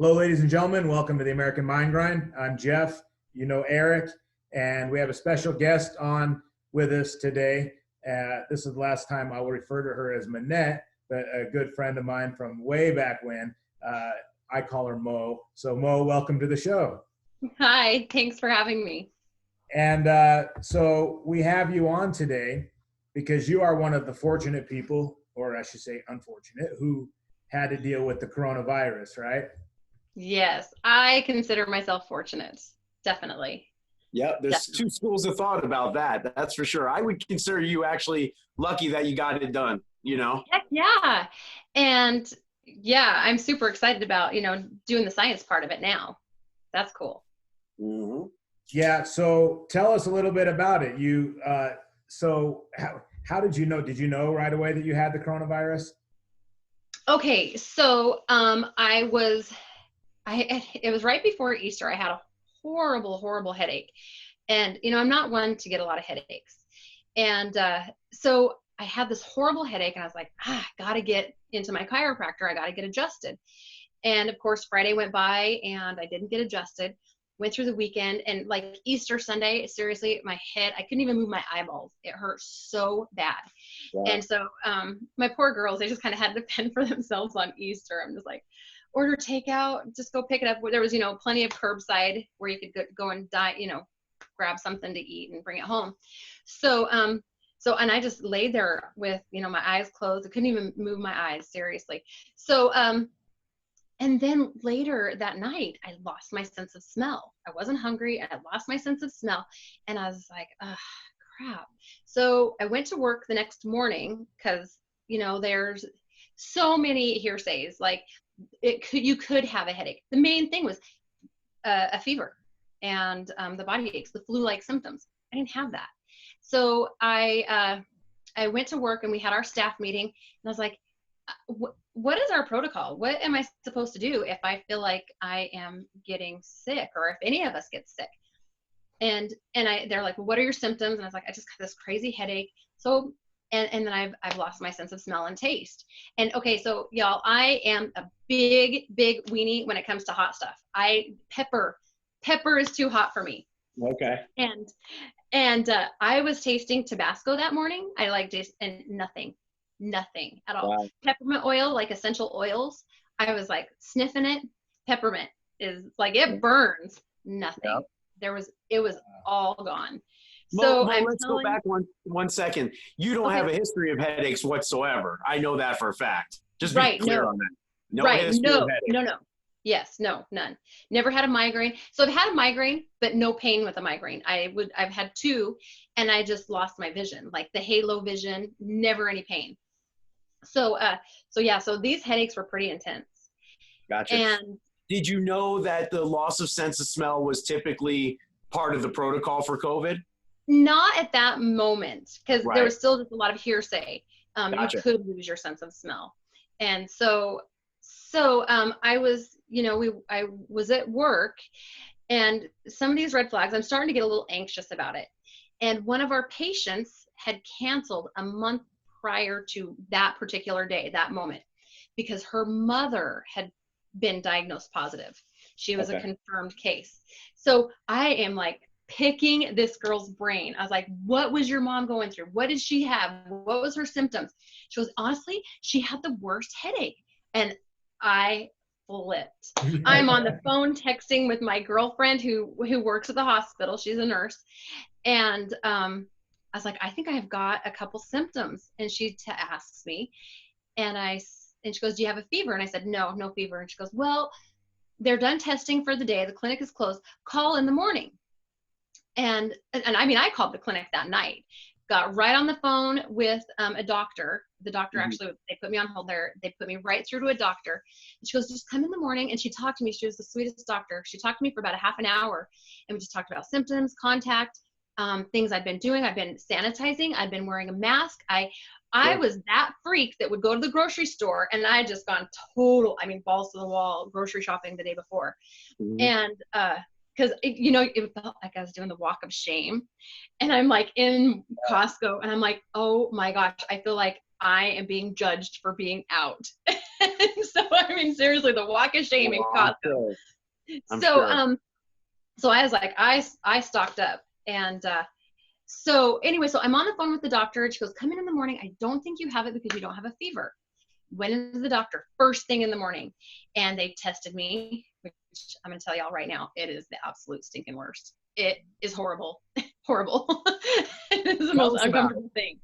Hello, ladies and gentlemen. Welcome to the American Mindgrind. I'm Jeff. You know Eric, and we have a special guest on with us today. This is the last time I will refer to her as Manette, but a good friend of mine from way back when. I call her Mo. So Mo, welcome to the show. Hi, thanks for having me. And so we have you on today because you are one of the fortunate people, or I should say unfortunate, who had to deal with the coronavirus, right? Yes, I consider myself fortunate. Definitely. Yep, there's Definitely. two schools of thought about that. That's for sure. I would consider you actually lucky that you got it done, you know? Heck yeah. And yeah, I'm super excited about, doing the science part of it now. That's cool. Mm-hmm. Yeah. So tell us a little bit about it. So how did you know? Did you know right away that you had the coronavirus? Okay, so it was right before Easter. I had a horrible headache. And, I'm not one to get a lot of headaches. And so I had this horrible headache and I was like, I got to get into my chiropractor. I got to get adjusted. And of course, Friday went by and I didn't get adjusted. Went through the weekend and like Easter Sunday, seriously, my head, I couldn't even move my eyeballs. It hurt so bad. Wow. And so my poor girls, they just kind of had to fend for themselves on Easter. I'm just like, order takeout, just go pick it up. There was, plenty of curbside where you could go and grab something to eat and bring it home. So, and I just laid there with, my eyes closed. I couldn't even move my eyes, seriously. So, and then later that night, I lost my sense of smell. I wasn't hungry. I lost my sense of smell. And I was like, crap. So I went to work the next morning because, there's so many hearsays. Like you could have a headache. The main thing was a fever and the body aches, the flu-like symptoms. I didn't have that. So I went to work and we had our staff meeting and I was like, what is our protocol? What am I supposed to do if I feel like I am getting sick or if any of us get sick? And they're like, well, what are your symptoms? And I was like, I just got this crazy headache. So, and then I've lost my sense of smell and taste. And okay, so y'all, I am a big weenie when it comes to hot stuff. Pepper is too hot for me. Okay. And I was tasting Tabasco that morning. I liked it and nothing at all. Wow. Peppermint oil, like essential oils. I was like sniffing it. Peppermint is like, it burns. Nothing. Yep. It was all gone. So let's go back one second. You don't Okay. have a history of headaches whatsoever. I know that for a fact. Just Right, be clear no. on that. No Right, history no, of headaches. no. Yes, no, none. Never had a migraine. So I've had a migraine, but no pain with a migraine. I've had two, and I just lost my vision, like the halo vision, never any pain. So these headaches were pretty intense. Gotcha. And did you know that the loss of sense of smell was typically part of the protocol for COVID? not at that moment, because Right. there was still just a lot of hearsay. Gotcha. You could lose your sense of smell. And so I was, I was at work and some of these red flags, I'm starting to get a little anxious about it. And one of our patients had canceled a month prior to that particular day, that moment, because her mother had been diagnosed positive. She was a confirmed case. So I am like picking this girl's brain. I was like, what was your mom going through? What did she have? What was her symptoms? She goes, honestly, she had the worst headache. And I flipped. I'm on the phone texting with my girlfriend who works at the hospital. She's a nurse. And I was like, I think I've got a couple symptoms. And she asks me, and she goes, do you have a fever? And I said, no fever. And she goes, well, they're done testing for the day. The clinic is closed. Call in the morning. And I mean, I called the clinic that night, got right on the phone with a doctor. The doctor actually, they put me on hold there. They put me right through to a doctor. And she goes, just come in the morning. And she talked to me. She was the sweetest doctor. She talked to me for about a half an hour. And we just talked about symptoms, contact, things I've been doing. I've been sanitizing. I've been wearing a mask. I was that freak that would go to the grocery store and I just gone total, balls to the wall grocery shopping the day before. And, cause it felt like I was doing the walk of shame and I'm like in Costco and I'm like, oh my gosh, I feel like I am being judged for being out. So, I mean, seriously, the walk of shame in Costco. I'm So, sure. so I was like, I stocked up. And so anyway, so I'm on the phone with the doctor and she goes, come in the morning. I don't think you have it because you don't have a fever. Went into the doctor first thing in the morning and they tested me, which I'm going to tell y'all right now, it is the absolute stinking worst. It is horrible. Horrible. It is the most uncomfortable thing.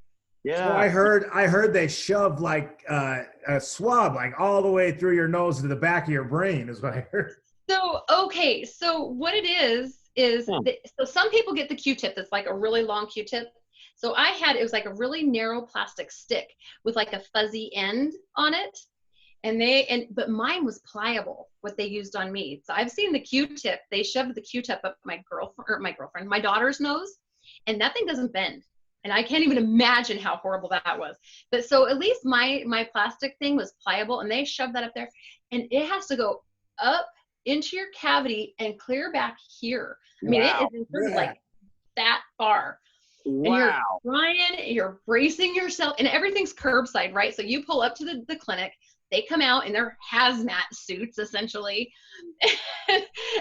So Yeah. I heard they shoved like a swab like all the way through your nose to the back of your brain is what I heard. So, okay. So what it is so some people get the Q-tip that's like a really long Q-tip. So it was like a really narrow plastic stick with like a fuzzy end on it. But mine was pliable, what they used on me. So I've seen the Q-tip, they shoved the Q-tip up my daughter's nose, and that thing doesn't bend. And I can't even imagine how horrible that was. But so at least my plastic thing was pliable, and they shoved that up there, and it has to go up into your cavity and clear back here. I mean, it is inserted like that far. And you're crying, you're bracing yourself, and everything's curbside, right? So you pull up to the clinic, they come out in their hazmat suits, essentially,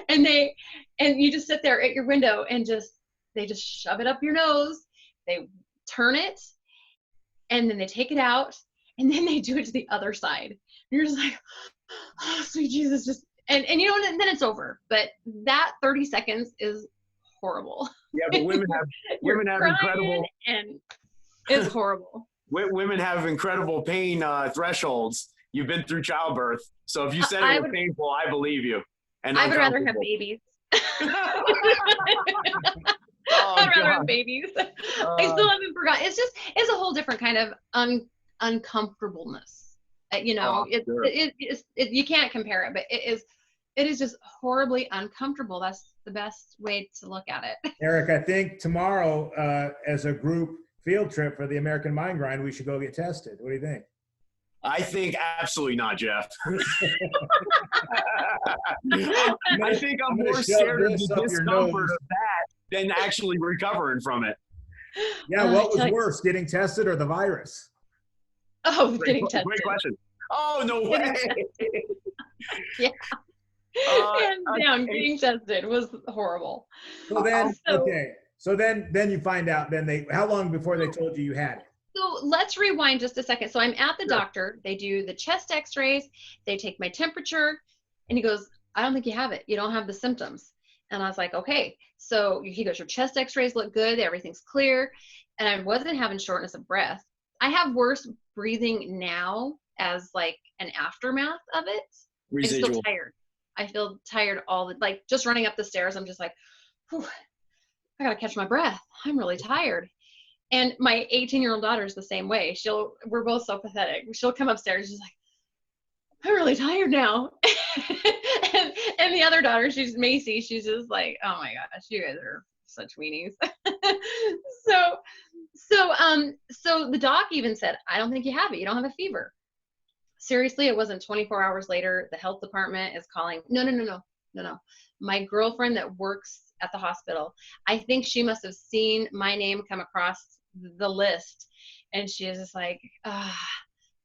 and you just sit there at your window and they just shove it up your nose, they turn it, and then they take it out, and then they do it to the other side. And you're just like, oh, sweet Jesus, just and you know, and then it's over. But that 30 seconds is horrible. Yeah, but women have incredible, and it's horrible. Women have incredible pain thresholds. You've been through childbirth, so if you said it was painful, I believe you. And I would rather have babies. I'd rather have babies. I still haven't forgotten. It's a whole different kind of uncomfortableness. You know, you can't compare it, but it is just horribly uncomfortable. That's the best way to look at it. Eric, I think tomorrow, as a group field trip for the American Mindgrind, we should go get tested. What do you think? I think absolutely not, Jeff. I think I'm more scared of the discomfort of that than actually recovering from it. Yeah, what was worse, getting tested or the virus? Oh, getting tested. Great question. Oh, no way. Yeah. Hands down, getting tested was horrible. So then, So then you find out, how long before they told you had it? So let's rewind just a second. So I'm at the doctor. They do the chest x-rays. They take my temperature. And he goes, I don't think you have it. You don't have the symptoms. And I was like, okay. So he goes, your chest x-rays look good. Everything's clear. And I wasn't having shortness of breath. I have worse breathing now as like an aftermath of it. Residual. I feel tired. I feel tired like just running up the stairs. I'm just like, whew, I got to catch my breath. I'm really tired. And my 18-year-old daughter is the same way. We're both so pathetic. She'll come upstairs, she's like, I'm really tired now. and the other daughter, she's Macy. She's just like, oh my gosh, you guys are such weenies. So the doc even said, I don't think you have it. You don't have a fever. Seriously, it wasn't 24 hours later. The health department is calling. No. My girlfriend that works at the hospital, I think she must have seen my name come across the list, and she is just like,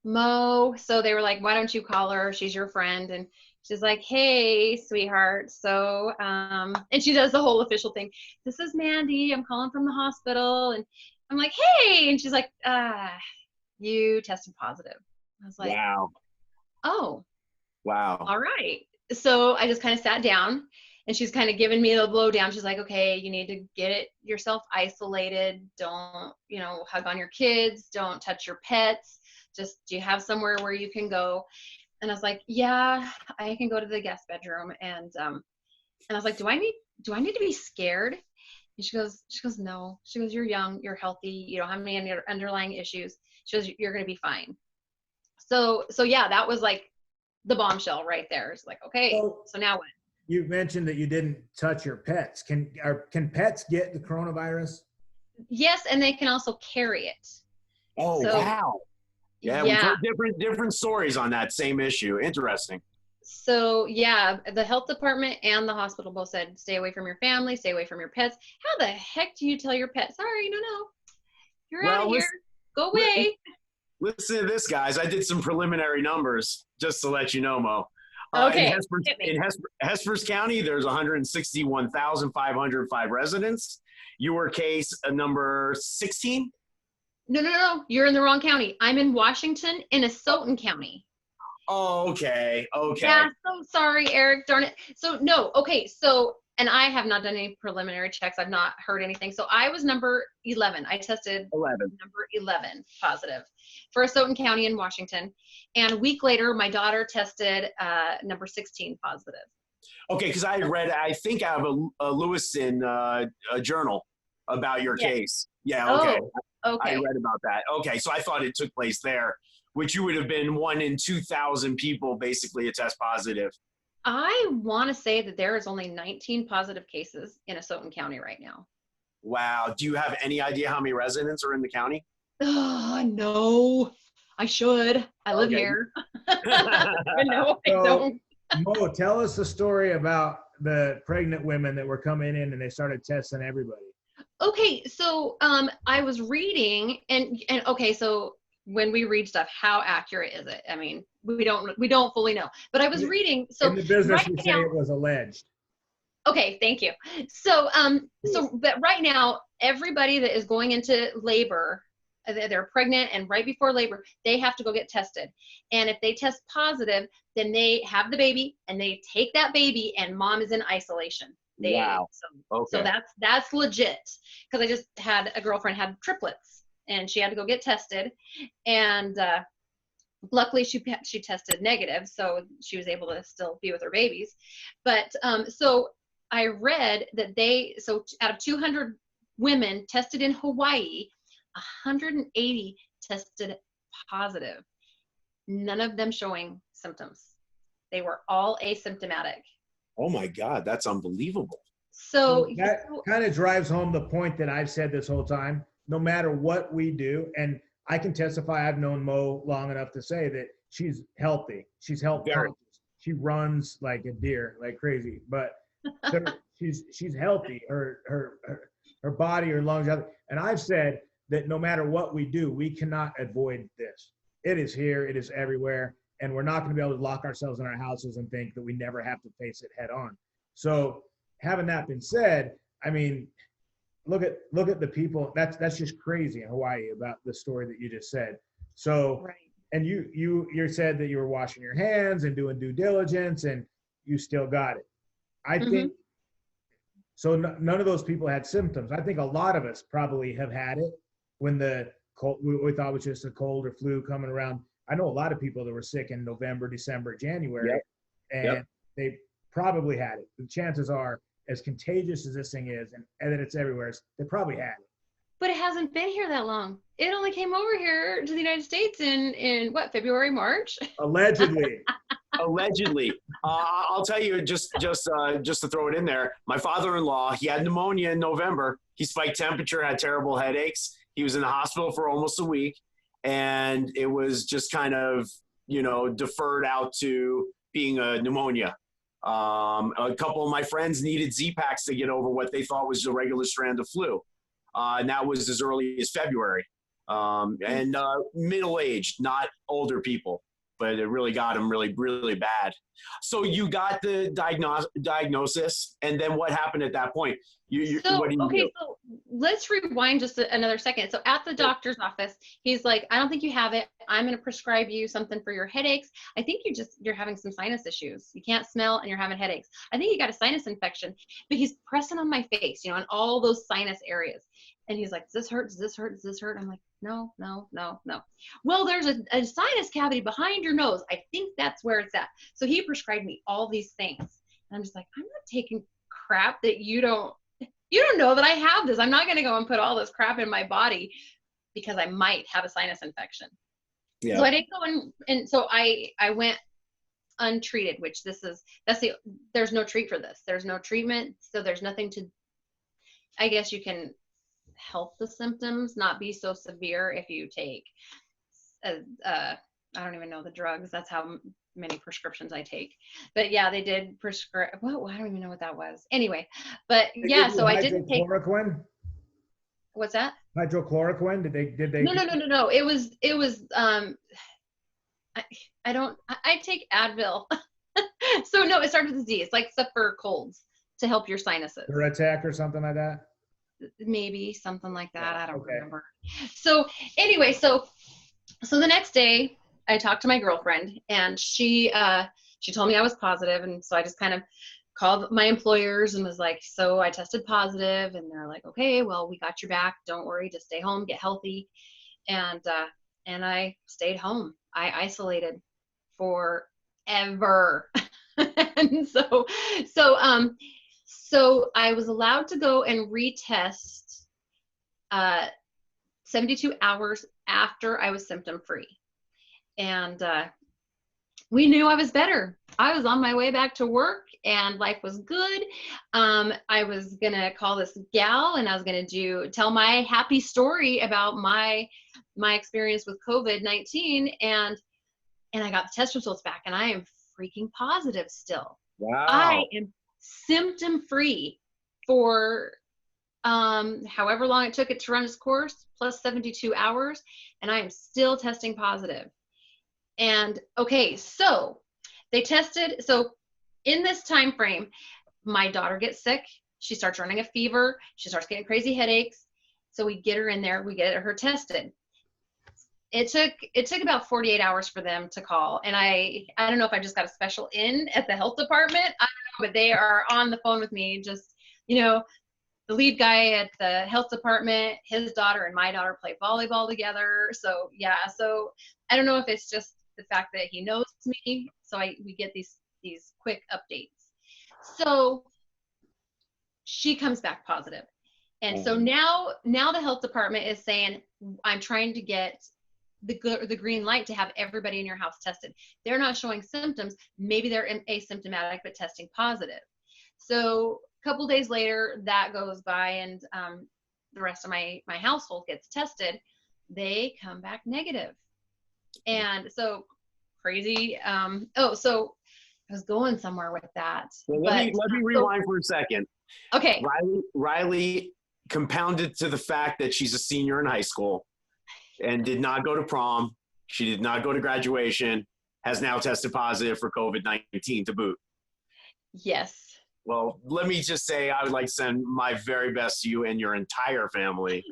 Mo. So they were like, why don't you call her? She's your friend. And she's like, hey, sweetheart. So, and she does the whole official thing. This is Mandy. I'm calling from the hospital. And I'm like, hey. And she's like, you tested positive. I was like, wow. Oh, wow. All right. So I just kind of sat down, and she's kind of giving me the lowdown. She's like, okay, you need to get yourself isolated. Don't, hug on your kids. Don't touch your pets. Just, do you have somewhere where you can go? And I was like, yeah, I can go to the guest bedroom. And I was like, do I need to be scared? And she goes, no. She goes, you're young, you're healthy. You don't have any underlying issues. She goes, you're going to be fine. So yeah, that was like the bombshell right there. It's like, okay, so now what? You mentioned that you didn't touch your pets. Can pets get the coronavirus? Yes, and they can also carry it. Oh, wow. Yeah, we've heard different stories on that same issue. Interesting. So yeah, the health department and the hospital both said, stay away from your family, stay away from your pets. How the heck do you tell your pet, sorry, no, you're out of here, go away? Listen to this, guys. I did some preliminary numbers just to let you know, Mo. Okay. In Hespers County, there's 161,505 residents. Your case, number 16? No. You're in the wrong county. I'm in Washington in Asotin County. Oh, okay. Yeah, so sorry, Eric. Darn it. So no, okay. So, and I have not done any preliminary checks. I've not heard anything. So I was number 11. I tested 11. number 11 positive for Asotin County in Washington. And a week later, my daughter tested number 16 positive. Okay, because I read, I think out of a Lewiston a journal about your case. Yeah, okay. Oh, okay. I read about that. Okay, so I thought it took place there, which you would have been 1 in 2,000 people basically to test positive. I want to say that there is only 19 positive cases in Asotin County right now. Wow. Do you have any idea how many residents are in the county? Oh, no. I should. I live here. No, I don't. Mo, tell us the story about the pregnant women that were coming in and they started testing everybody. Okay, so I was reading and okay, so when we read stuff, how accurate is it? I mean, we don't fully know. But I was reading, so in the business right we now, say it was alleged. Okay, thank you. So but right now, everybody that is going into labor, they're pregnant and right before labor, they have to go get tested. And if they test positive, then they have the baby and they take that baby and mom is in isolation. Wow. So that's legit. Because I just had a girlfriend had triplets and she had to go get tested. And luckily she tested negative, so she was able to still be with her babies. But so I read that out of 200 women tested in Hawaii, 180 tested positive. None of them showing symptoms. They were all asymptomatic. Oh my God, that's unbelievable. So that kind of drives home the point that I've said this whole time. No matter what we do, and I can testify, I've known Mo long enough to say that she's healthy. She's health conscious. She runs like a deer, like crazy. But she's healthy. Her body, her lungs, and I've said that no matter what we do, we cannot avoid this. It is here. It is everywhere. And we're not going to be able to lock ourselves in our houses and think that we never have to face it head on. So having that been said, I mean, look at the people. That's just crazy in Hawaii about the story that you just said. So, right. And you said that you were washing your hands and doing due diligence and you still got it. I think, so none of those people had symptoms. I think a lot of us probably have had it when the cold, we thought it was just a cold or flu coming around. I know a lot of people that were sick in November, December, January, and they probably had it. The chances are, as contagious as this thing is and that it's everywhere, they probably had it. But it hasn't been here that long. It only came over here to the United States in what, February, March? Allegedly. Allegedly. I'll tell you, just to throw it in there, my father-in-law, he had pneumonia in November. He spiked temperature, had terrible headaches. He was in the hospital for almost a week. And it was just kind of, deferred out to being a pneumonia. A couple of my friends needed Z-Packs to get over what they thought was a regular strand of flu. And that was as early as February. And middle-aged, not older people. But it really got them really, really bad. So you got the diagnosis, and then what happened at that point? What do you do? So let's rewind just another second. So at the doctor's office, he's like, I don't think you have it. I'm going to prescribe you something for your headaches. I think you're having some sinus issues. You can't smell and you're having headaches. I think you got a sinus infection. But he's pressing on my face, on all those sinus areas. And he's like, does this hurt? Does this hurt? Does this hurt? I'm like, no. Well, there's a sinus cavity behind your nose. I think that's where it's at. So he prescribed me all these things. And I'm just like, I'm not taking crap that you don't know that I have this. I'm not going to go and put all this crap in my body because I might have a sinus infection. Yeah. So I didn't go and so I went untreated, which there's no treat for this. There's no treatment. So there's nothing to, I guess you can help the symptoms not be so severe if you take I don't even know the drugs. That's how many prescriptions I take. But yeah, they did prescribe. Well, I don't even know what that was. Anyway, but yeah, so I didn't take. Chloroquine? What's that? Hydrochloroquine? Did they? No. It was I take Advil. So no, it started with a Z. It's like stuff for colds to help your sinuses. Zyrtec or something like that? Maybe something like that. I don't Okay. remember. So anyway, so the next day I talked to my girlfriend, and she told me I was positive, and so I just kind of called my employers and was like, so I tested positive, and they're like, okay, well, we got your back. Don't worry, just stay home, get healthy. And I stayed home. I isolated forever. And so I was allowed to go and retest 72 hours after I was symptom free. And we knew I was better. I was on my way back to work and life was good. I was going to call this gal and I was going to tell my happy story about my experience with COVID-19. And I got the test results back, and I am freaking positive still. Wow. I am symptom free for however long it took it to run its course, plus 72 hours, and I am still testing positive. And okay, so they tested. So in this time frame, my daughter gets sick. She starts running a fever. She starts getting crazy headaches. So we get her in there. We get her tested. It took about 48 hours for them to call. And I don't know if I just got a special in at the health department. I don't know, but they are on the phone with me. Just, the lead guy at the health department, his daughter and my daughter play volleyball together. So yeah, so I don't know if it's just the fact that he knows me. So we get these quick updates. So she comes back positive. And so now the health department is saying, I'm trying to get the green light to have everybody in your house tested. They're not showing symptoms. Maybe they're asymptomatic, but testing positive. So a couple days later, that goes by, and the rest of my household gets tested. They come back negative. And so crazy. So I was going somewhere with that. Well, let me rewind for a second. Okay. Riley compounded to the fact that she's a senior in high school and did not go to prom. She did not go to graduation, has now tested positive for COVID-19 to boot. Yes. Well, let me just say I would like to send my very best to you and your entire family.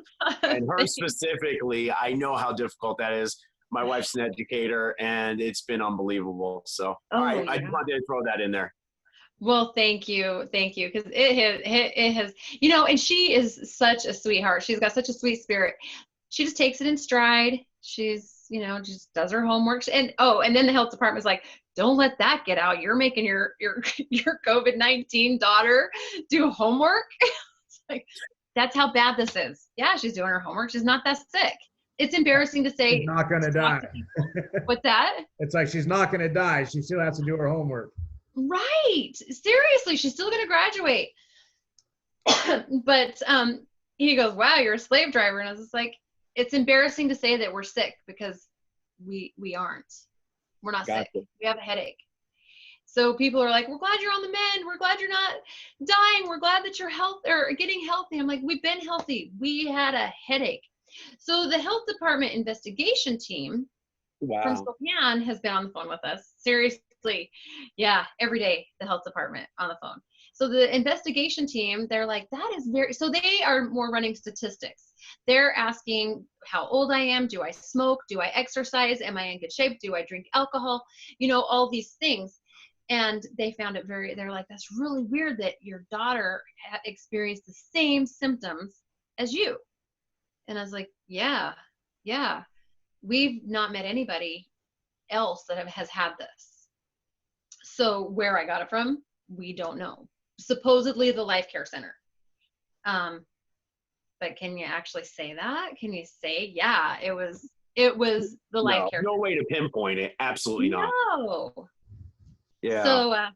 And her specifically, I know how difficult that is. My wife's an educator, and it's been unbelievable. So I just wanted to throw that in there. Well, thank you. Because it has, and she is such a sweetheart. She's got such a sweet spirit. She just takes it in stride. She's, just does her homework. And then the health department's like, don't let that get out. You're making your COVID-19 daughter do homework. It's like, that's how bad this is. Yeah, she's doing her homework. She's not that sick. It's embarrassing to say. She's not going to die. What's that? It's like, she's not going to die. She still has to do her homework. Right. Seriously, she's still going to graduate. But he goes, wow, you're a slave driver. And I was just like, it's embarrassing to say that we're sick because we aren't. We're not sick. We have a headache. So people are like, we're glad you're on the mend. We're glad you're not dying. We're glad that you're getting healthy. I'm like, we've been healthy. We had a headache. So the health department investigation team from Spokane has been on the phone with us. Seriously. Yeah. Every day, the health department on the phone. So the investigation team, they're like, so they are more running statistics. They're asking how old I am. Do I smoke? Do I exercise? Am I in good shape? Do I drink alcohol? All these things. And they found it they're like, that's really weird that your daughter experienced the same symptoms as you. And I was like, yeah. We've not met anybody else that has had this. So where I got it from, we don't know. Supposedly the Life Care Center. But can you actually say that? Can you say, yeah, it was the Life Care Center? No way to pinpoint it. Absolutely not. No. Yeah.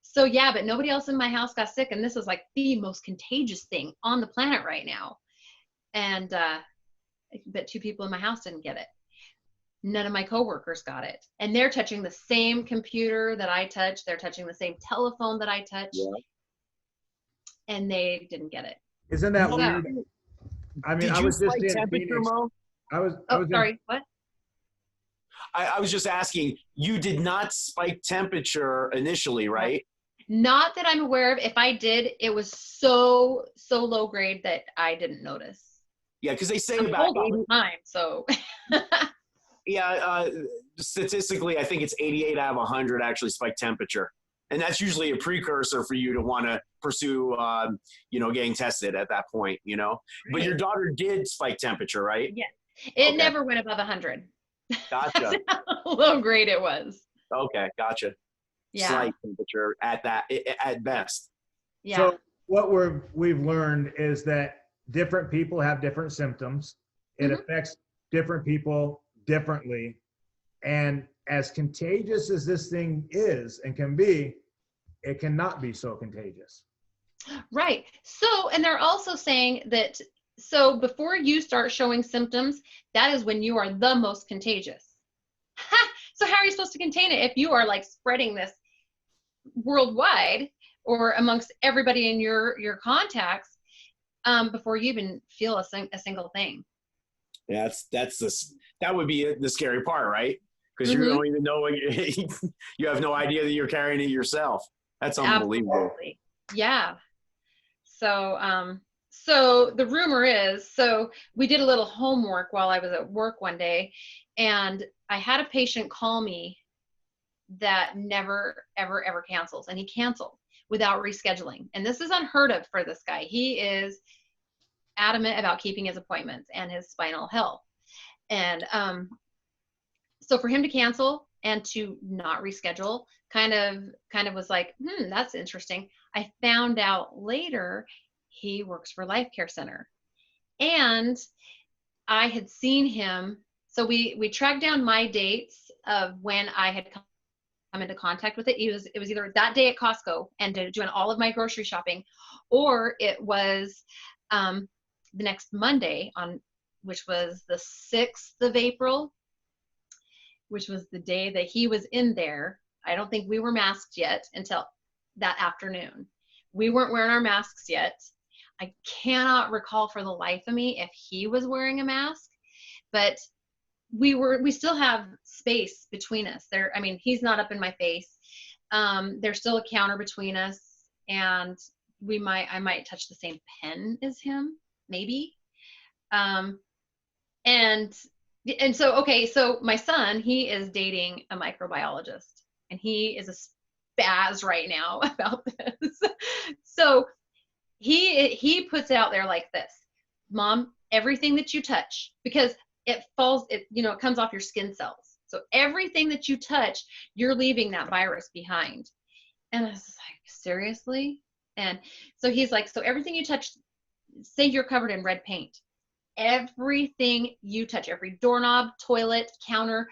So yeah, but nobody else in my house got sick. And this is like the most contagious thing on the planet right now. And, but 2 people in my house didn't get it. None of my coworkers got it. And they're touching the same computer that I touch. They're touching the same telephone that I touch. Yeah. And they didn't get it. Isn't that weird? I mean, Did I you was just spike in temperature, Phoenix. Mo? I was Oh, in, sorry. What? I was just asking, you did not spike temperature initially, right? Not that I'm aware of. If I did, it was so low grade that I didn't notice. Yeah, because they say I'm about cold all 80, the time, so. yeah, statistically, I think it's 88 out of 100 actually spike temperature. And that's usually a precursor for you to want to pursue, getting tested at that point, But your Right. daughter did spike temperature, right? Yeah. It Okay. never went above 100. Gotcha. That's how low grade it was. Okay, gotcha. Yeah. Slight temperature at best. Yeah. So what we've learned is that different people have different symptoms. It affects different people differently. And as contagious as this thing is and can be, it cannot be so contagious. Right. So, and they're also saying that, so before you start showing symptoms, that is when you are the most contagious. Ha! So how are you supposed to contain it if you are like spreading this worldwide or amongst everybody in your contacts before you even feel a single thing? Yeah, that would be the scary part, right? Because you don't even know you have no idea that you're carrying it yourself. That's unbelievable. Absolutely. Yeah. So, so the rumor is, so we did a little homework while I was at work one day, and I had a patient call me that never, ever, ever cancels, and he canceled without rescheduling. And this is unheard of for this guy. He is adamant about keeping his appointments and his spinal health. And so for him to cancel and to not reschedule kind of was like, that's interesting. I found out later he works for Life Care Center. And I had seen him. So we tracked down my dates of when I had come into contact with it. It was either that day at Costco and doing all of my grocery shopping, or it was the next Monday which was the 6th of April, which was the day that he was in there. I don't think we were masked yet until that afternoon. We weren't wearing our masks yet. I cannot recall for the life of me if he was wearing a mask, but we still have space between us there. I mean, he's not up in my face. There's still a counter between us, and I might touch the same pen as him, maybe. And so, okay, so my son, he is dating a microbiologist, and he is a spaz right now about this. So he puts it out there like this: Mom, everything that you touch, because it comes off your skin cells. So everything that you touch, you're leaving that virus behind. And I was like, seriously? And so he's like, so everything you touch, say you're covered in red paint. Everything you touch, every doorknob, toilet, counter,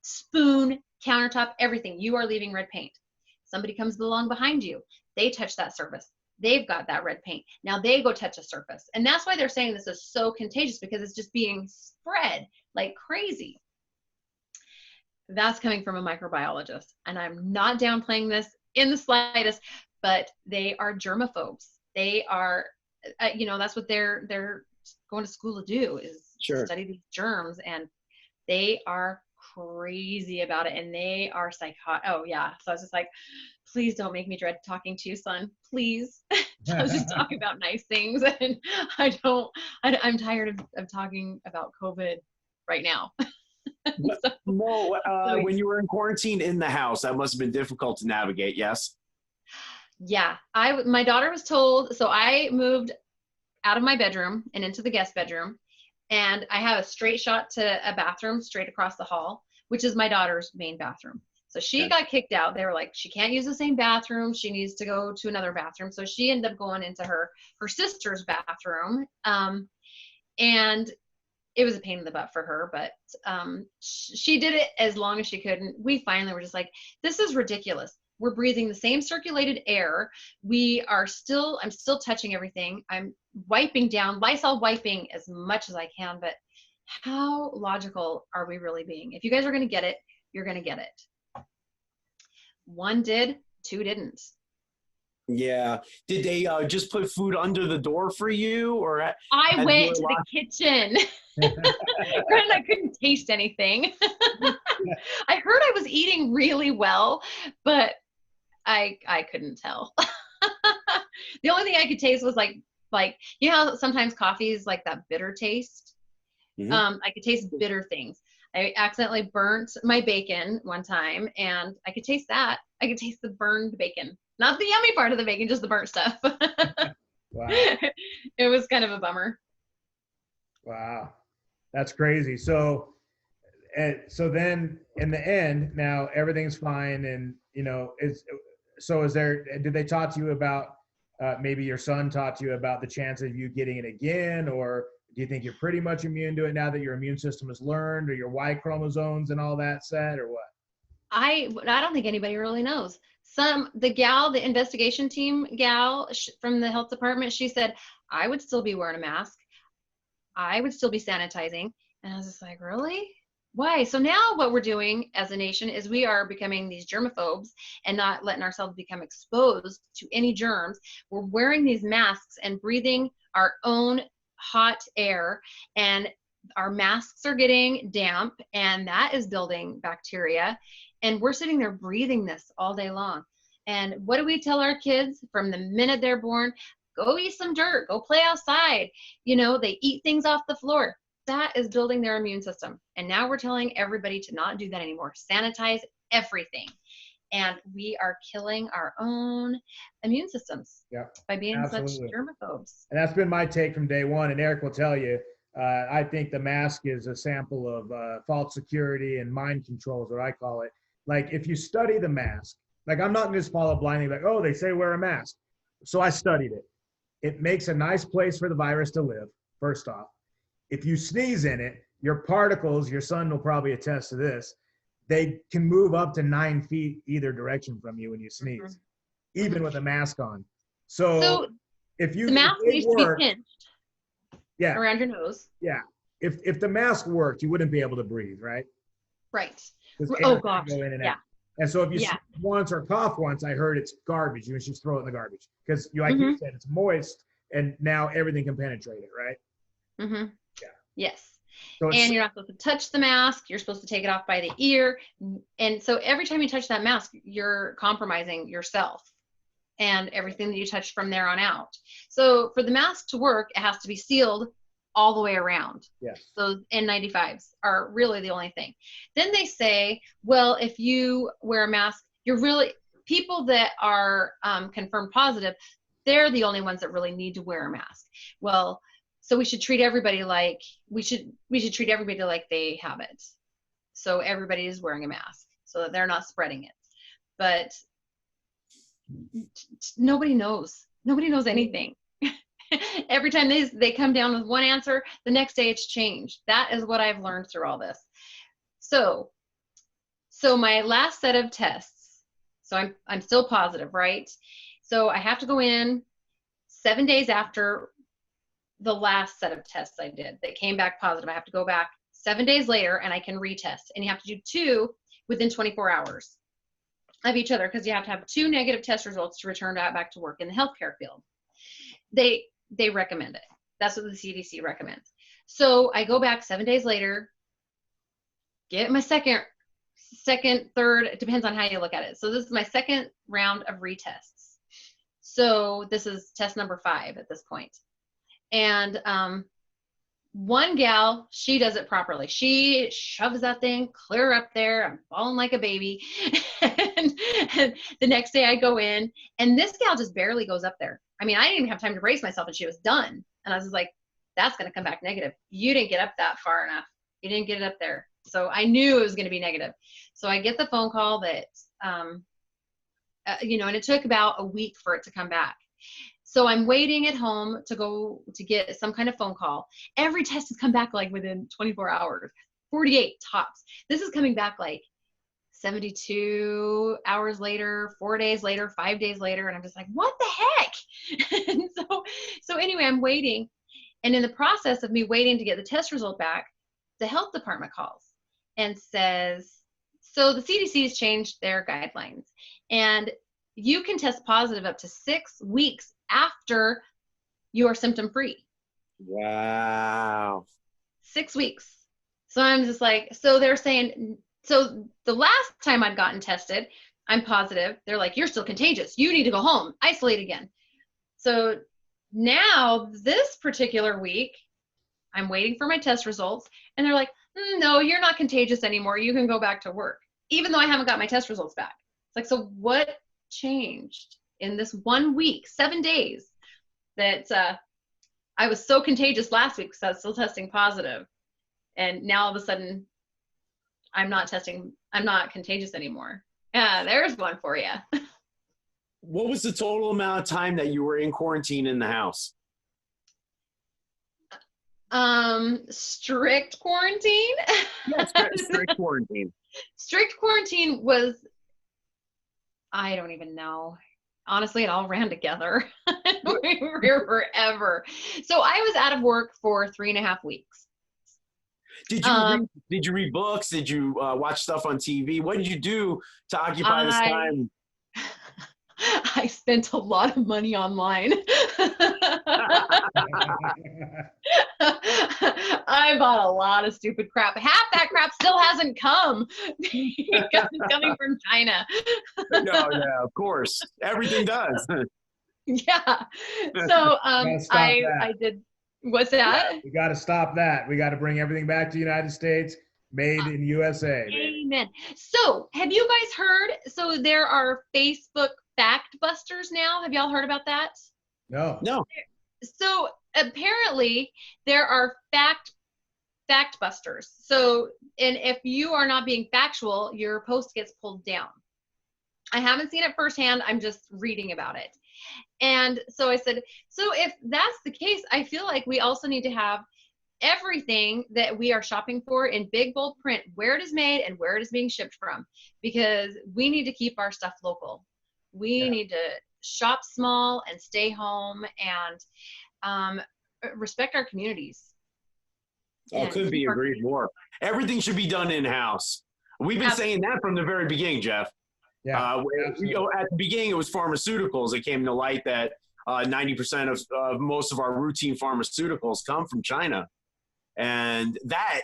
spoon, countertop, everything, you are leaving red paint. Somebody comes along behind you, they touch that surface, they've got that red paint. Now they go touch a surface. And that's why they're saying this is so contagious, because it's just being spread like crazy. That's coming from a microbiologist. And I'm not downplaying this in the slightest, but they are germaphobes. They are, that's what they're going to school to do, is study these germs, and they are crazy about it, and they are psychotic. Oh yeah. So I was just like, please don't make me dread talking to you, son. Please. Let's just talk about nice things. And I'm tired of talking about COVID right now. When you were in quarantine in the house, that must have been difficult to navigate. Yes. Yeah. My daughter was told, so I moved out of my bedroom and into the guest bedroom, and I have a straight shot to a bathroom straight across the hall, which is my daughter's main bathroom. So she got kicked out. They were like, she can't use the same bathroom. She needs to go to another bathroom. So she ended up going into her sister's bathroom. And it was a pain in the butt for her, but she did it as long as she could. And we finally were just like, this is ridiculous. We're breathing the same circulated air. I'm still touching everything. I'm wiping down, Lysol wiping as much as I can, but how logical are we really being? If you guys are going to get it, you're going to get it. One did, two didn't. Yeah. Did they just put food under the door for you, or I had the went door to the locked? kitchen. Granted, I couldn't taste anything. I heard I was eating really well, but I couldn't tell. The only thing I could taste was like you know how sometimes coffee is like that bitter taste. Mhm. I could taste bitter things. I accidentally burnt my bacon one time, and I could taste that. I could taste the burned bacon, not the yummy part of the bacon, just the burnt stuff. Wow. It was kind of a bummer. Wow. That's crazy. So, and so then in the end, now everything's fine. And, you know, did they talk to you about, maybe your son taught you about the chance of you getting it again, or do you think you're pretty much immune to it now that your immune system has learned, or your Y chromosomes and all that set, or what? I don't think anybody really knows. The investigation team gal from the health department, she said I would still be wearing a mask. I would still be sanitizing. And I was just like, really? Why? So now what we're doing as a nation is we are becoming these germaphobes and not letting ourselves become exposed to any germs. We're wearing these masks and breathing our own hot air, and our masks are getting damp, and that is building bacteria. And we're sitting there breathing this all day long. And what do we tell our kids from the minute they're born? Go eat some dirt, go play outside. You know, they eat things off the floor. That is building their immune system. And now we're telling everybody to not do that anymore. Sanitize everything. And we are killing our own immune systems by being Absolutely. such germaphobes. And that's been my take from day one. And Eric will tell you, I think the mask is a sample of false security and mind control is what I call it. Like, if you study the mask, like, I'm not going to just follow blindly, like, oh, they say wear a mask. So I studied it. It makes a nice place for the virus to live, first off. If you sneeze in it, your particles, your son will probably attest to this, they can move up to 9 feet either direction from you when you sneeze, even with a mask on. So if the mask needs to be pinched around your nose. Yeah. If the mask worked, you wouldn't be able to breathe, right? Right. Oh, gosh. Yeah. And so if you sneeze once or cough once, I heard it's garbage. You should just throw it in the garbage. Because you said, it's moist, and now everything can penetrate it, right? Mm-hmm. Yeah. Yes. So and you're not supposed to touch the mask. You're supposed to take it off by the ear. And so every time you touch that mask, you're compromising yourself and everything that you touch from there on out. So for the mask to work, it has to be sealed all the way around. Yes. So N95s are really the only thing. Then they say, well, if you wear a mask, people that are confirmed positive, they're the only ones that really need to wear a mask. Well, so we should treat everybody like they have it. So everybody is wearing a mask so that they're not spreading it. But nobody knows. Nobody knows anything. Every time they come down with one answer, the next day it's changed. That is what I've learned through all this. So my last set of tests, so I'm still positive, right? So I have to go in 7 days after the last set of tests I did that came back positive. I have to go back 7 days later and I can retest. And you have to do 2 within 24 hours of each other, because you have to have 2 negative test results to return back to work in the healthcare field. They recommend it. That's what the CDC recommends. So I go back 7 days later, get my second, third, it depends on how you look at it. So this is my second round of retests. So this is test number 5 at this point. And one gal, she does it properly. She shoves that thing clear up there. I'm falling like a baby. and the next day I go in, and this gal just barely goes up there. I mean, I didn't even have time to brace myself, and she was done. And I was just like, that's going to come back negative. You didn't get up that far enough. You didn't get it up there. So I knew it was going to be negative. So I get the phone call that, and it took about a week for it to come back. So I'm waiting at home to go to get some kind of phone call. Every test has come back like within 24 hours, 48 tops. This is coming back like 72 hours later, 4 days later, 5 days later. And I'm just like, what the heck? And so anyway, I'm waiting. And in the process of me waiting to get the test result back, the health department calls and says, so the CDC has changed their guidelines. And you can test positive up to 6 weeks after you are symptom free. Wow. 6 weeks. So I'm just like, so they're saying, so the last time I'd gotten tested, I'm positive. They're like, you're still contagious. You need to go home, isolate again. So now this particular week, I'm waiting for my test results, and they're like, no, you're not contagious anymore. You can go back to work, even though I haven't got my test results back. It's like, so what changed in this 1 week, 7 days, that I was so contagious last week because I was still testing positive, and now all of a sudden I'm not contagious anymore. Yeah, there's one for you. What was the total amount of time that you were in quarantine in the house? Strict quarantine. Yeah, strict quarantine. Strict quarantine was, I don't even know. Honestly, it all ran together. We were here forever. So I was out of work for 3.5 weeks. Did you read books? Did you watch stuff on TV? What did you do to occupy this time? I spent a lot of money online. I bought a lot of stupid crap. Half that crap still hasn't come because it's coming from China. No, yeah, of course. Everything does. Yeah. So I did. What's that? Yeah, we got to stop that. We got to bring everything back to the United States, made in USA. Amen. So have you guys heard? So there are Facebook fact busters now. Have y'all heard about that? No. So apparently there are fact busters. So, and if you are not being factual, your post gets pulled down. I haven't seen it firsthand. I'm just reading about it. And so I said, so if that's the case, I feel like we also need to have everything that we are shopping for in big bold print, where it is made and where it is being shipped from, because we need to keep our stuff local. We need to shop small and stay home and respect our communities. Oh, couldn't be agreed more. Everything should be done in-house. We've been saying that from the very beginning, Jeff. Yeah. At the beginning, it was pharmaceuticals. It came to light that 90% of most of our routine pharmaceuticals come from China. And that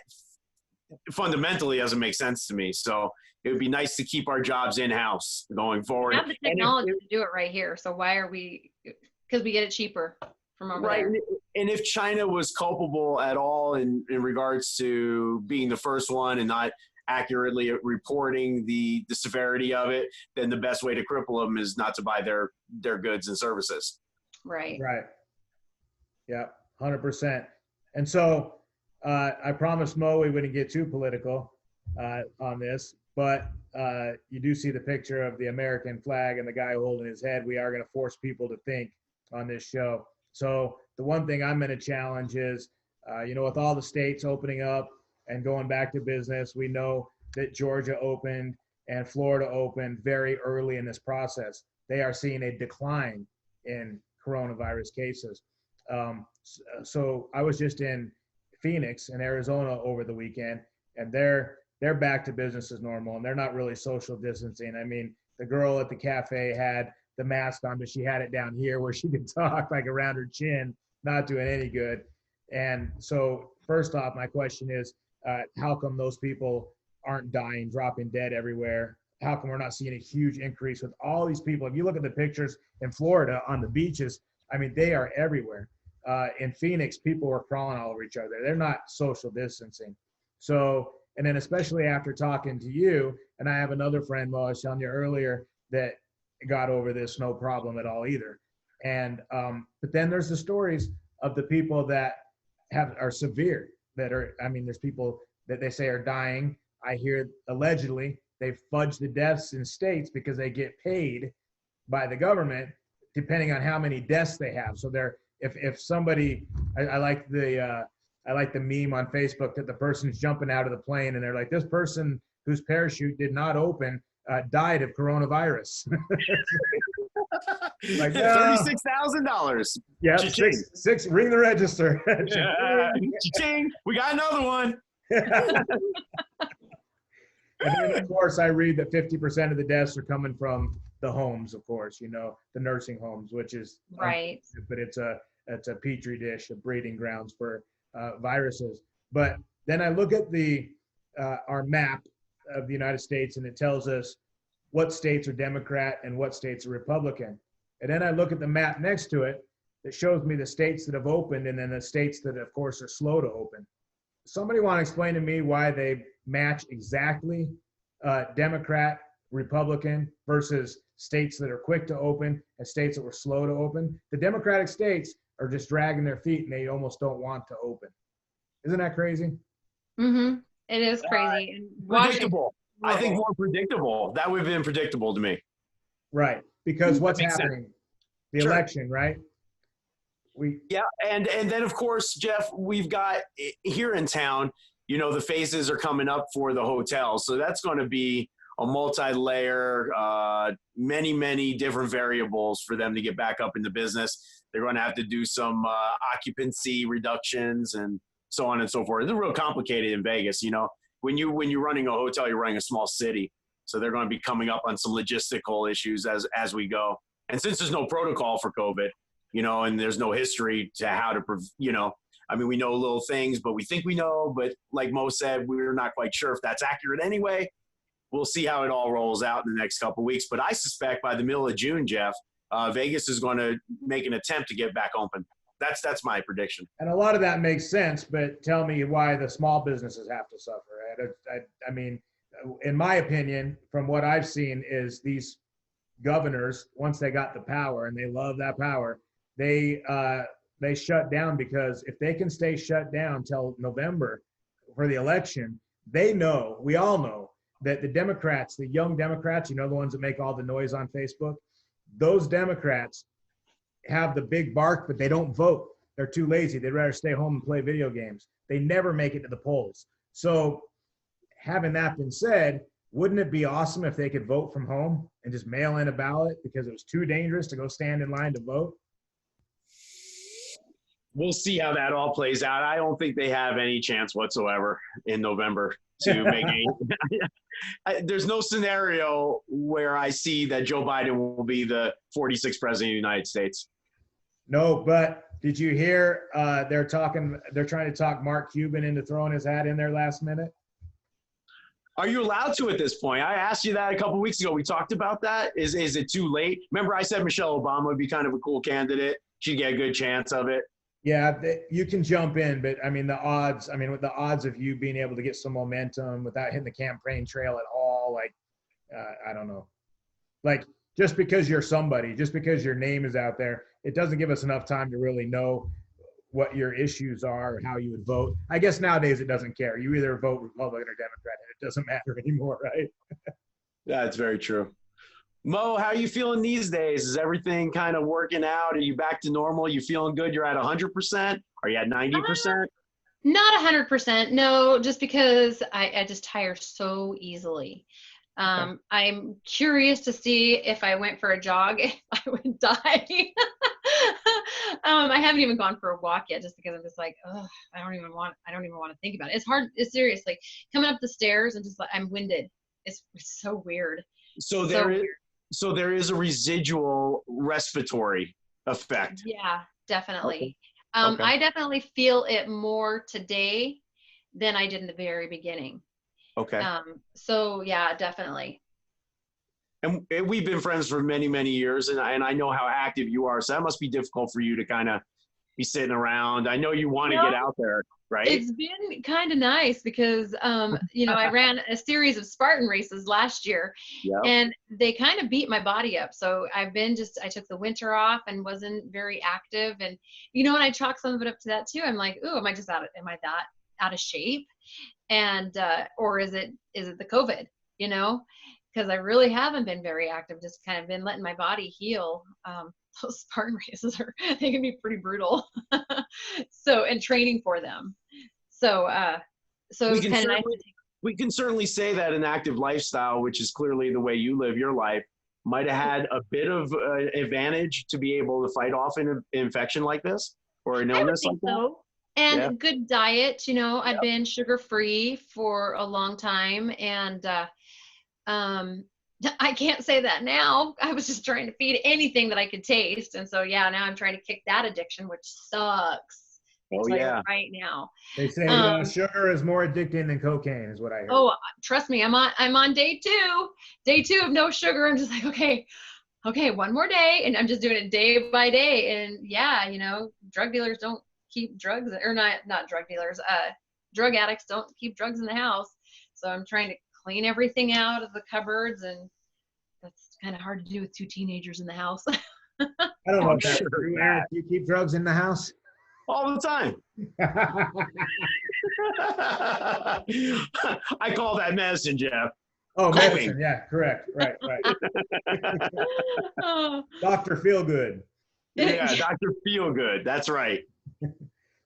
fundamentally doesn't make sense to me. So it would be nice to keep our jobs in-house going forward. We have the technology to do it right here. So why are we, because we get it cheaper from over there. And if China was culpable at all in regards to being the first one and not accurately reporting the severity of it, then the best way to cripple them is not to buy their goods and services. Right. Yeah, 100%. And so I promised Mo we wouldn't get too political on this, but you do see the picture of the American flag and the guy holding his head. We are going to force people to think on this show. So the one thing I'm going to challenge is, with all the states opening up and going back to business, we know that Georgia opened and Florida opened very early in this process. They are seeing a decline in coronavirus cases. So I was just in Phoenix in Arizona over the weekend, and they're back to business as normal, and they're not really social distancing. I mean, the girl at the cafe had the mask on, but she had it down here where she could talk like around her chin, not doing any good. And so first off, my question is, how come those people aren't dying, dropping dead everywhere? How come we're not seeing a huge increase with all these people? If you look at the pictures in Florida on the beaches, I mean, they are everywhere. In Phoenix, people were crawling all over each other. They're not social distancing. So, and then especially after talking to you, and I have another friend, Mo, I was telling you earlier, that got over this no problem at all either. And but then there's the stories of the people that are severe, that are, I mean, there's people that they say are dying. I hear allegedly they fudge the deaths in states because they get paid by the government depending on how many deaths they have. So they're, if somebody, I like the meme on Facebook that the person's jumping out of the plane and they're like, this person whose parachute did not open died of coronavirus. Like $36,000. Yeah, six. Ring the register. Cha-ching. We got another one. And then, of course, I read that 50% of the deaths are coming from the homes, of course, you know, the nursing homes, which is Right. but it's a petri dish of breeding grounds for viruses. But then I look at the our map of the United States, and it tells us what states are Democrat and what states are Republican. And then I look at the map next to it that shows me the states that have opened and then the states that, of course, are slow to open. Somebody want to explain to me why they match exactly Democrat, Republican versus states that are quick to open and states that were slow to open? The Democratic states are just dragging their feet and they almost don't want to open. Isn't that crazy? Mm-hmm. It is crazy. And Predictable. I think more predictable. That would have been predictable to me. Right. Because what's makes happening? sense. The Sure. election, right? Yeah, and then of course, Jeff, we've got here in town, you know, the phases are coming up for the hotels. So that's going to be a multi-layer, many different variables for them to get back up in the business. They're going to have to do some occupancy reductions and so on and so forth. It's real complicated in Vegas. You know, when you're running a hotel, you're running a small city. So they're going to be coming up on some logistical issues as we go. And since there's no protocol for COVID, you know, and there's no history to how to, you know, I mean, we know little things, but we think we know. But like Mo said, we're not quite sure if that's accurate anyway. We'll see how it all rolls out in the next couple of weeks. But I suspect by the middle of June, Jeff, Vegas is going to make an attempt to get back open. That's my prediction. And a lot of that makes sense, but tell me why the small businesses have to suffer. I mean, in my opinion, from what I've seen, is these governors, once they got the power, and they love that power, they shut down, because if they can stay shut down till November for the election, they know, we all know, that the Democrats, the young Democrats, you know, the ones that make all the noise on Facebook, those Democrats have the big bark, but they don't vote. They're too lazy. They'd rather stay home and play video games. They never make it to the polls. So having that been said, wouldn't it be awesome if they could vote from home and just mail in a ballot because it was too dangerous to go stand in line to vote? We'll see how that all plays out. I don't think they have any chance whatsoever in November to make any. There's no scenario where I see that Joe Biden will be the 46th president of the United States. No, but did you hear they're trying to talk Mark Cuban into throwing his hat in there last minute? Are you allowed to at this point? I asked you that a couple of weeks ago. We talked about that. Is it too late? Remember, I said Michelle Obama would be kind of a cool candidate. She'd get a good chance of it. Yeah, you can jump in, but I mean, with the odds of you being able to get some momentum without hitting the campaign trail at all, like, I don't know. Like, just because you're somebody, just because your name is out there, it doesn't give us enough time to really know what your issues are or how you would vote. I guess nowadays it doesn't care. You either vote Republican or Democrat, and it doesn't matter anymore, right? That's very true. Mo, how are you feeling these days? Is everything kind of working out? Are you back to normal? You feeling good? You're at 100%? Are you at 90%? Not 100%. No, just because I just tire so easily. Okay. I'm curious to see if I went for a jog, if I would die. I haven't even gone for a walk yet, just because I'm just like, oh, I don't even want to think about it. It's hard. It's seriously coming up the stairs and just like, I'm winded. It's so weird. So there is a residual respiratory effect. Yeah, definitely. Okay. I definitely feel it more today than I did in the very beginning. Okay. So yeah, definitely. And we've been friends for many years, and I know how active you are. So that must be difficult for you to kind of be sitting around. I know you want to get out there, right? It's been kind of nice because, I ran a series of Spartan races last year, and they kind of beat my body up. So I took the winter off and wasn't very active. And, and I chalk some of it up to that too. I'm like, ooh, am I that out of shape? And, or is it the COVID, because I really haven't been very active, just kind of been letting my body heal. Those Spartan races they can be pretty brutal. So, and training for them. So it's kind of nice. We can certainly say that an active lifestyle, which is clearly the way you live your life, might have had a bit of advantage to be able to fight off an infection like this or an illness like that. And good diet, I'd been sugar-free for a long time. And I can't say that now. I was just trying to feed anything that I could taste. And so, yeah, now I'm trying to kick that addiction, which sucks. I'll tell you right now. They say sugar is more addicting than cocaine is what I heard. Oh, trust me, I'm on day two of no sugar. I'm just like, okay, one more day. And I'm just doing it day by day. And yeah, drug dealers don't keep drugs, or not drug dealers, drug addicts don't keep drugs in the house. So I'm trying to clean everything out of the cupboards, and that's kind of hard to do with 2 teenagers in the house. I don't know if that's true. Eric, you keep drugs in the house? All the time. I call that medicine, Jeff. Oh, medicine. Yeah, correct. Right. Dr. Feelgood. Yeah, Dr. Feelgood. That's right.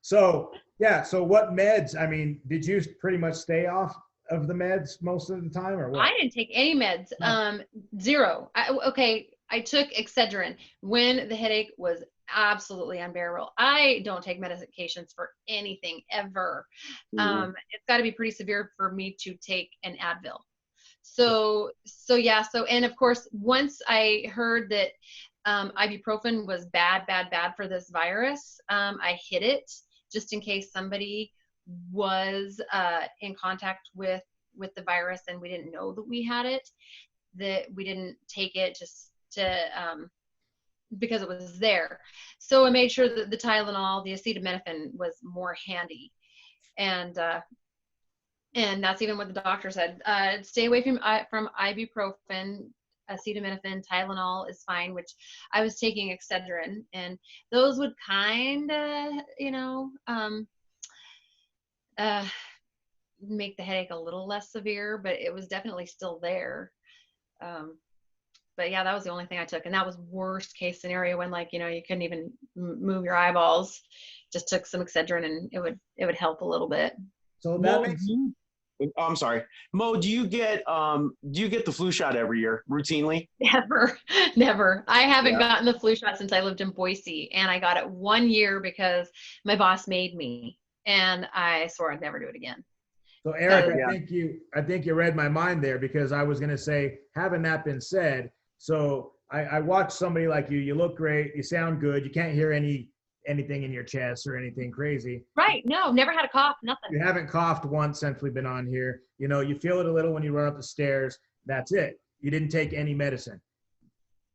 So what meds? I mean, did you pretty much stay off of the meds most of the time, or what? I didn't take any meds. Zero. I took Excedrin when the headache was absolutely unbearable. I don't take medications for anything ever. It's got to be pretty severe for me to take an Advil. So and of course, once I heard that ibuprofen was bad for this virus, I hid it just in case somebody was in contact with the virus and we didn't know that we had it, that we didn't take it just to because it was there. So I made sure that the Tylenol, the acetaminophen was more handy. And that's even what the doctor said. Stay away from ibuprofen, acetaminophen, Tylenol is fine, which I was taking Excedrin, and those would kind of, make the headache a little less severe, but it was definitely still there. But yeah, that was the only thing I took. And that was worst case scenario when you couldn't even move your eyeballs. Just took some Excedrin and it would help a little bit. So that makes I'm sorry, Mo, do you get the flu shot every year routinely? Never. I haven't gotten the flu shot since I lived in Boise, and I got it 1 year because my boss made me, and I swore I'd never do it again. So Eric, I think you read my mind there, because I was going to say, having that been said, so I watched somebody like you. You look great. You sound good. You can't hear anything in your chest or anything crazy. Right. No, never had a cough, nothing. You haven't coughed once since we've been on here. You feel it a little when you run up the stairs. That's it. You didn't take any medicine.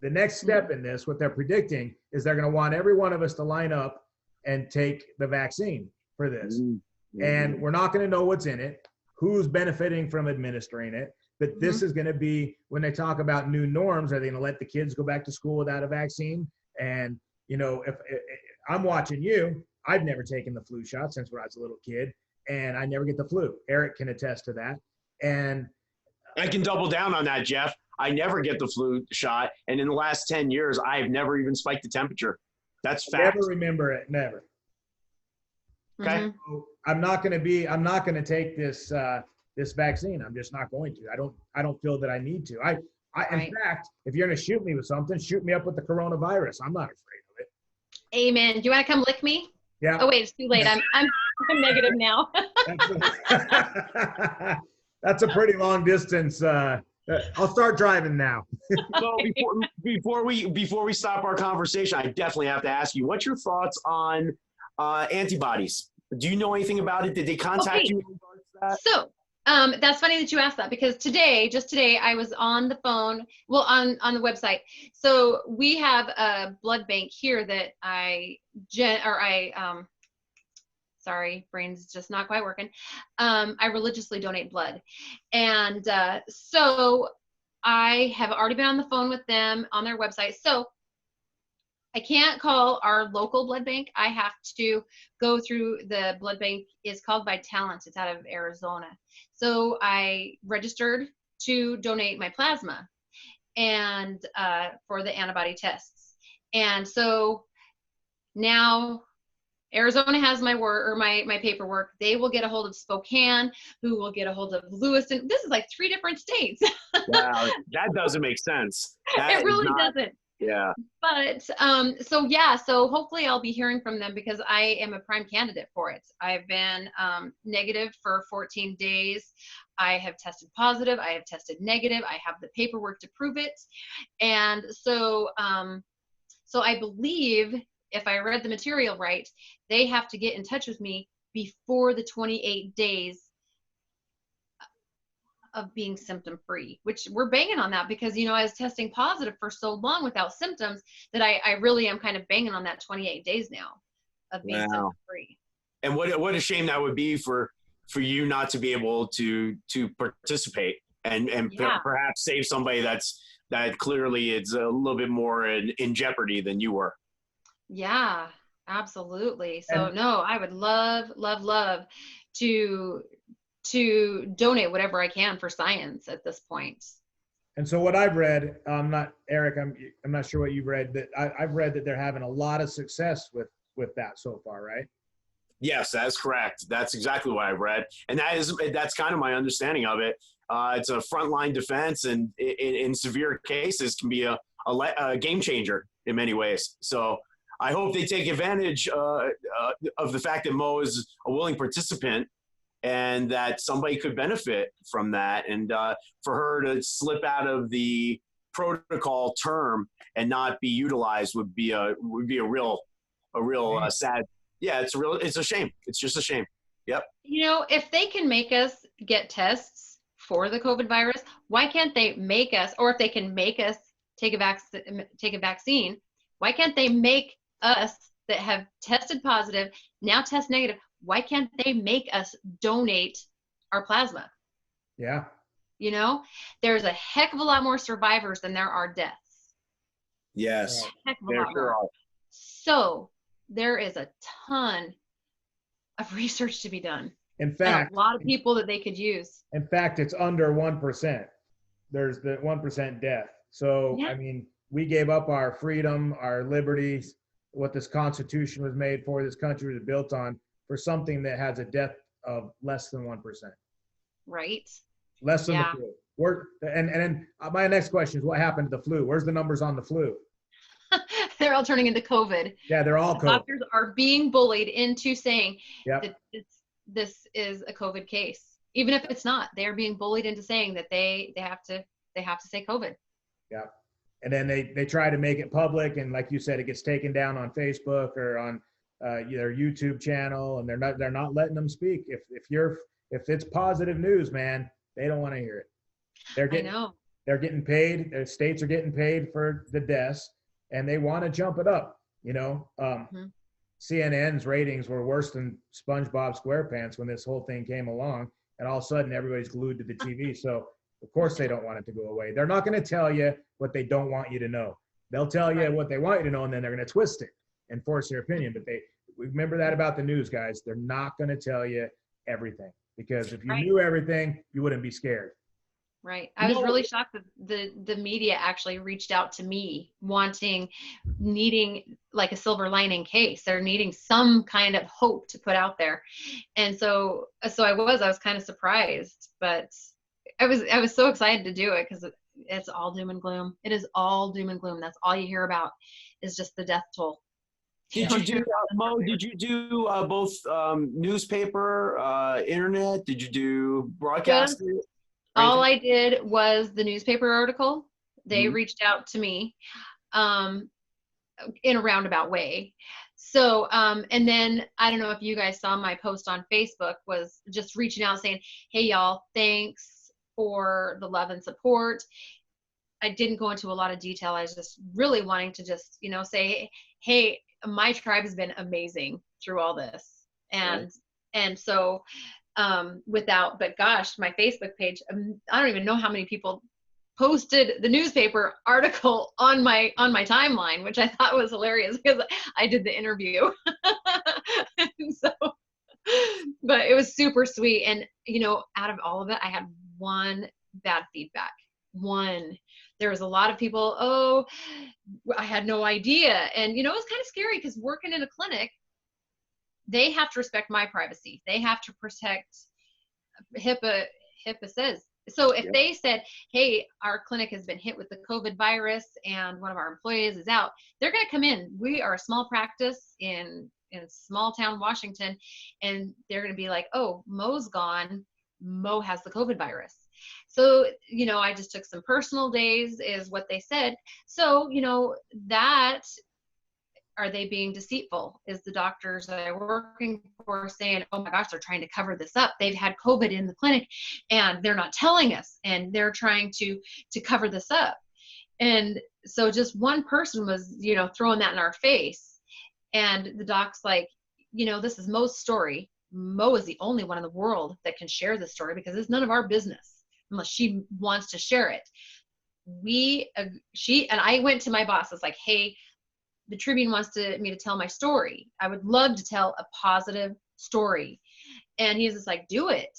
The next step in this, what they're predicting, is they're going to want every one of us to line up and take the vaccine for this. And we're not going to know what's in it, who's benefiting from administering it. But this is going to be, when they talk about new norms, are they going to let the kids go back to school without a vaccine? And, if I'm watching you, I've never taken the flu shot since when I was a little kid, and I never get the flu. Eric can attest to that. And I can double down on that, Jeff. I never get the flu shot. And in the last 10 years, I've never even spiked the temperature. That's fact. Never remember it. Never. Okay. So I'm not going to take this vaccine. I'm just not going to. I don't feel that I need to. In fact, if you're going to shoot me with something, shoot me up with the coronavirus. I'm not afraid of it. Amen. Do you want to come lick me? Yeah. Oh wait, it's too late. I'm negative now. That's a pretty long distance. I'll start driving now. So before we stop our conversation, I definitely have to ask you, what's your thoughts on antibodies? Do you know anything about it? Did they contact you in regards to that? So that's funny that you asked that, because just today I was on the phone, on the website. So we have a blood bank here that sorry, brain's just not quite working. I religiously donate blood. And so I have already been on the phone with them on their website. So I can't call our local blood bank. I have to go through the blood bank. It's called Vitalent. It's out of Arizona. So I registered to donate my plasma and for the antibody tests. And so now Arizona has my my paperwork. They will get a hold of Spokane, who will get a hold of Lewiston. This is like 3 different states. Wow, that doesn't make sense. It really doesn't. Yeah. But so yeah, so hopefully I'll be hearing from them because I am a prime candidate for it. I've been negative for 14 days. I have tested positive. I have tested negative. I have the paperwork to prove it. And so so I believe if I read the material right, they have to get in touch with me before the 28 days of being symptom free, which we're banging on that because, I was testing positive for so long without symptoms that I really am kind of banging on that 28 days now of being symptom free. And what a shame that would be for you not to be able to participate and perhaps save somebody that clearly is a little bit more in jeopardy than you were. Yeah, absolutely. So no, I would love to donate whatever I can for science at this point. And so what I've read, I'm not sure what you've read, but I've read that they're having a lot of success with that so far, right? Yes, that's correct. That's exactly what I've read. And that's kind of my understanding of it. It's a frontline defense, and in severe cases can be a game changer in many ways. So I hope they take advantage of the fact that Mo is a willing participant and that somebody could benefit from that. And for her to slip out of the protocol term and not be utilized would be a real sad. Yeah, it's a shame. It's just a shame. Yep. If they can make us get tests for the COVID virus, why can't they make us, or if they can make us take a vaccine, why can't they make us that have tested positive, now test negative, why can't they make us donate our plasma? Yeah. There's a heck of a lot more survivors than there are deaths. Yes. Heck of a lot more. So there is a ton of research to be done. In fact, and a lot of people that they could use. In fact, it's under 1%. There's the 1% death. So, yeah. I mean, we gave up our freedom, our liberties, what this Constitution was made for, this country was built on, for something that has a death of less than 1%. Right. Less than the flu. And then my next question is, what happened to the flu? Where's the numbers on the flu? They're all turning into COVID. Yeah, they're all COVID. Doctors are being bullied into saying yep. that this is a COVID case. Even if it's not, they're being bullied into saying that they have to say COVID. Yeah. And then they try to make it public, and like you said, it gets taken down on Facebook or on their YouTube channel, and they're not letting them speak. If it's positive news, man, they don't want to hear it. They're getting paid. Their states are getting paid for the deaths, and they want to jump it up. CNN's ratings were worse than SpongeBob SquarePants when this whole thing came along, and all of a sudden everybody's glued to the TV. So of course they don't want it to go away. They're not going to tell you what they don't want you to know. They'll tell you what they want you to know, and then they're going to twist it and force their opinion. But remember that about the news, guys. They're not going to tell you everything, because if you knew everything, you wouldn't be scared. Right. I was really shocked that the media actually reached out to me needing like a silver lining case. They're needing some kind of hope to put out there. And so I was kind of surprised, but I was so excited to do it because it's all doom and gloom. It is all doom and gloom. That's all you hear about is just the death toll. Did you do, Mo, did you do both newspaper, internet? Did you do broadcast? All I did was the newspaper article. They reached out to me in a roundabout way. So, and then I don't know if you guys saw my post on Facebook, was just reaching out saying, hey, y'all, thanks for the love and support. I didn't go into a lot of detail. I was just really wanting to just, say, hey, my tribe has been amazing through all this. And so, but gosh, my Facebook page, I don't even know how many people posted the newspaper article on my timeline, which I thought was hilarious because I did the interview. But it was super sweet. And, out of all of it, I had one bad feedback. There was a lot of people, I had no idea. And, it was kind of scary because working in a clinic, they have to respect my privacy. They have to protect HIPAA says So if Yep. they said, hey, our clinic has been hit with the COVID virus and one of our employees is out, they're going to come in. We are a small practice in small town Washington, and they're going to be like, oh, Mo's gone. Mo has the COVID virus. So, I just took some personal days is what they said. So, that, are they being deceitful? Is the doctors that I'm working for saying, oh my gosh, they're trying to cover this up. They've had COVID in the clinic and they're not telling us, and they're trying to cover this up. And so just one person was, throwing that in our face. And the doc's like, this is Mo's story. Mo is the only one in the world that can share this story because it's none of our business unless she wants to share it. I went to my boss. It's like, hey, the Tribune wants me to tell my story. I would love to tell a positive story. And he's just like, do it.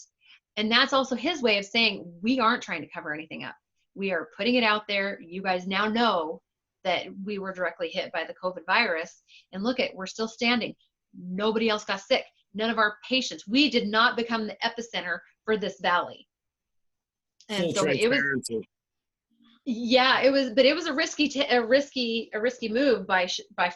And that's also his way of saying, we aren't trying to cover anything up. We are putting it out there. You guys now know that we were directly hit by the COVID virus. And look we're still standing. Nobody else got sick. None of our patients. We did not become the epicenter for this valley. And Full so it was, yeah, but it was a risky move by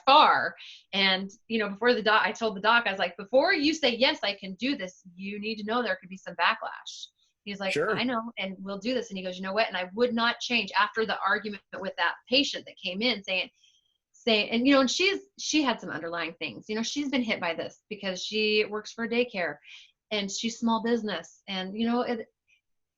far. And, before I told the doc, I was like, before you say, yes, I can do this, you need to know there could be some backlash. He's like, sure. I know, and we'll do this. And he goes, you know what? And I would not change after the argument with that patient that came in saying, and, and she had some underlying things, she's been hit by this because she works for a daycare and she's small business, and,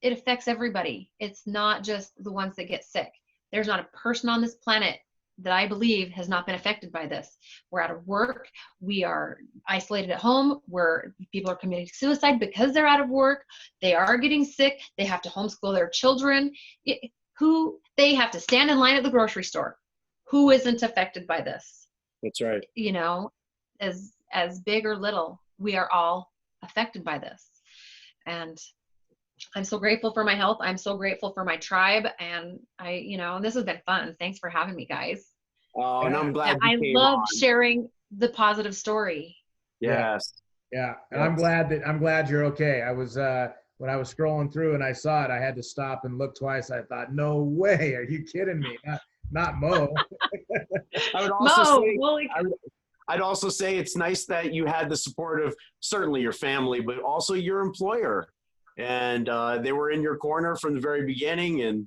it affects everybody. It's not just the ones that get sick. There's not a person on this planet that I believe has not been affected by this. We're out of work. We are isolated at home, where people are committing suicide because they're out of work. They are getting sick. They have to homeschool their children. They have to stand in line at the grocery store. Who isn't affected by this? That's right. As big or little, we are all affected by this. And I'm so grateful for my health. I'm so grateful for my tribe. And this has been fun. Thanks for having me, guys. Oh, and I'm glad I love sharing the positive story. Yes. Yeah. And I'm glad you're okay. I was, when I was scrolling through and I saw it, I had to stop and look twice. I thought, no way. Are you kidding me? Not Mo. I'd also say it's nice that you had the support of certainly your family, but also your employer. And they were in your corner from the very beginning, and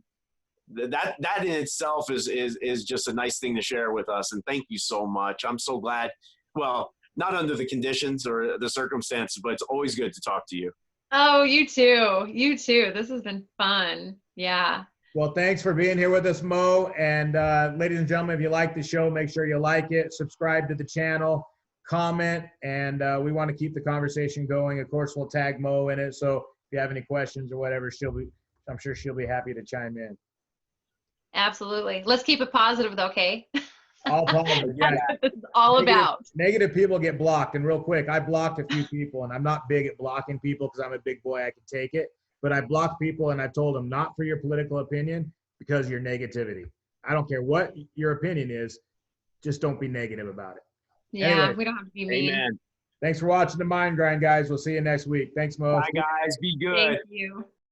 that in itself is just a nice thing to share with us. And thank you so much. I'm so glad. Well, not under the conditions or the circumstances, but it's always good to talk to you. Oh, you too. You too. This has been fun. Yeah. Well, thanks for being here with us, Mo. And ladies and gentlemen, if you like the show, make sure you like it, subscribe to the channel, comment, and we want to keep the conversation going. Of course, we'll tag Mo in it. So if you have any questions or whatever, I'm sure she'll be happy to chime in. Absolutely. Let's keep it positive though, okay? All positive, yeah. It's all about. Negative people get blocked. And real quick, I blocked a few people, and I'm not big at blocking people because I'm a big boy, I can take it. But I blocked people and I told them, not for your political opinion, because your negativity. I don't care what your opinion is, just don't be negative about it. Yeah, anyway, we don't have to be mean. Amen. Thanks for watching the Mind Grind, guys. We'll see you next week. Thanks, Mo. Bye, guys. Be good. Thank you.